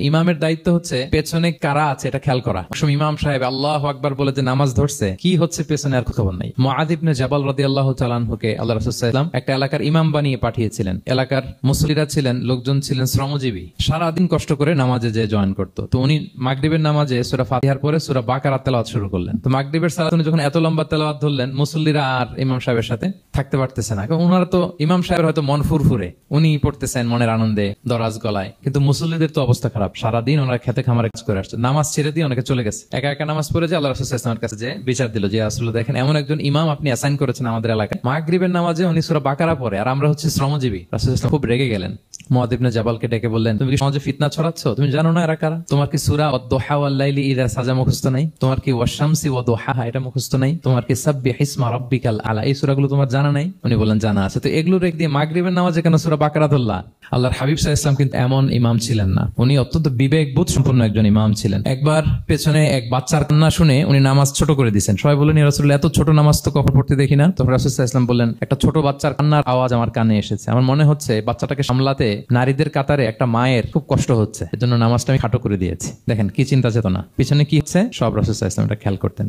ইমামের দায়িত্ব হচ্ছে পেছনে কারা আছে এটা খেয়াল করা। ইমাম সাহেব আল্লাহু আকবার বলে যে নামাজ ধরছে, কি হচ্ছে পেছনে আর খবর নাই। মুআয ইবনে জাবাল রাদিয়াল্লাহু তাআলা আনহুকে আল্লাহ রাসূল সাল্লাল্লাহু আলাইহি ওয়াসাল্লাম একটা এলাকার ইমাম বানিয়ে পাঠিয়েছিলেন। এলাকার মুসল্লিরা ছিলেন, লোকজন ছিলেন শ্রমজীবী, সারাদিন কষ্ট করে নামাজে যে জয়েন করতো। তো উনি মাগরিবের নামাজে সূরা ফাতিহার পরে সূরা বাকারা তেলাওয়াত শুরু করলেন। তো মাগরিবের সালাতে উনি যখন এত লম্বা তেলাওয়াত ধরলেন, মুসল্লিরা আর ইমাম সাহেবের সাথে থাকতে পারতেছে না। ওনারা তো ইমাম সাহেবের হয়তো মন ফুরফুরে, উনি পড়তেছেন মনের আনন্দে দরাজ গলায়, কিন্তু মুসল্লিদের তো অবস্থা খারাপ। সারাদিন ওনারা খেতে খামারে কাজ করে আসছে, নামাজ ছেড়ে দিয়ে অনেকে চলে গেছে। একা একা নামাজ পড়ে যে আল্লাহ রাসূল সাল্লাল্লাহু আলাইহি ওয়াসাল্লামের কাছে যে বিচার দিল যে রাসূলুল্লাহ, দেখেন এমন একজন ইমাম আপনি অ্যাসাইন করেছেন আমাদের এলাকায়, মাগরিবের নামাজে উনি সূরা বাকারা পড়ে আর আমরা হচ্ছে শ্রমজীবী। রাসূল সাল্লাল্লাহু আলাইহি ওয়াসাল্লাম খুব রেগে গেলেন। মুআয ইবনে জাবালকে ডেকে বললেন, তুমি কি সমাজে ফিতনা ছড়াচ্ছ? তুমি জানো না এরা কারা? তোমার কি সূরা ওয়াদ-দুহা ওয়াল-লাইলি ইযা সাজা মুখস্থ নাই? তোমার কি ওয়াশ-শামসি ওয়া-দুহাহা এটা মুখস্থ নাই? তোমার কি সাব্বিহিসমা রাব্বিকাল আলা এই সূরাগুলো তোমার জানা নাই? উনি বললেন জানা আছে। তো এগুলো রেখে দিয়ে মাগরিবের নামাজে কেন সূরা বাকারা ধরলা? আল্লাহর হাবিব সাল্লাল্লাহু আলাইহি ওয়াসাল্লাম কিন্তু এমন ইমাম ছিলেন না, উনি অত্যন্ত বিবেকবোধ সম্পন্ন একজন ইমাম ছিলেন। একবার পেছনে এক বাচ্চার কান্না শুনে উনি নামাজ ছোট করে দিয়েছেন। সবাই বললেন, ইয়া রাসূলুল্লাহ, এত ছোট নামাজ তো কখন পড়তে দেখি না। তখন রাসূল সাল্লাল্লাহু আলাইহি ওয়াসাল্লাম বললেন, একটা ছোট বাচ্চার কান্নার আওয়াজ আমার কানে এসেছে, আমার মনে হচ্ছে বাচ্চাটাকে সামলাতে নারীদের কাতারে একটা মায়ের খুব কষ্ট হচ্ছে, এজন্য নামাজটা আমি খাটো করে দিয়েছি। দেখেন কি চিন্তা চেতনা, পিছনে কি হচ্ছে সব রাসূল সাল্লাল্লাহু আলাইহি ওয়াসাল্লাম এটা খেয়াল করতেন।